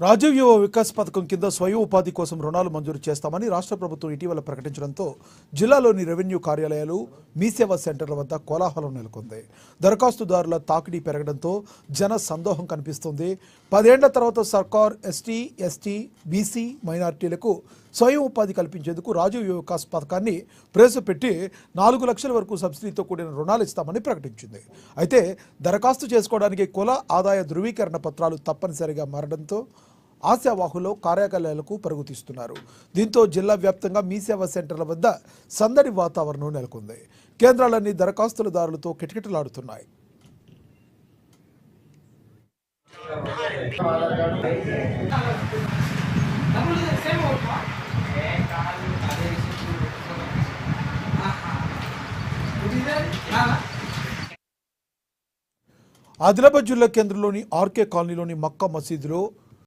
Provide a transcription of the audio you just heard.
రాజీవ్ యువ వికాస్ పథకం కింద స్వయం ఉపాధి కోసం రుణాలు మంజూరు చేస్తామని రాష్ట్ర ప్రభుత్వం ఇటీవల ప్రకటించడంతో జిల్లాలోని రెవెన్యూ కార్యాలయాలు మీ సేవా సెంటర్ల వద్ద కోలాహలం నెలకొంది. దరఖాస్తుదారుల తాకిడి పెరగడంతో జన సందోహం కనిపిస్తుంది. 10 ఏళ్ల తర్వాత సర్కార్ ఎస్టీ, ఎస్టీ, బీసీ, మైనారిటీలకు స్వయం ఉపాధి కల్పించేందుకు రాజీవ్ యువ వికాస్ పథకాన్ని ప్రవేశపెట్టి 4 లక్షల వరకు సబ్సిడీతో కూడిన రుణాలు ఇస్తామని ప్రకటించింది. అయితే దరఖాస్తు చేసుకోవడానికి కుల ఆదాయ ధృవీకరణ పత్రాలు తప్పనిసరిగా మారడంతో ఆశావాహులో కార్యాలయాలకు పరుగుతీస్తున్నారు. దీంతో జిల్లా వ్యాప్తంగా మీ సేవా సెంటర్ల వద్ద సందడి వాతావరణం నెలకొంది. కేంద్రాలన్నీ దరఖాస్తుదారులతో కిటకిటలాడుతున్నాయి. ఆదిలాబాద్ జిల్లా కేంద్రంలోని ఆర్కే కాలనీలోని మక్కా మసీదులో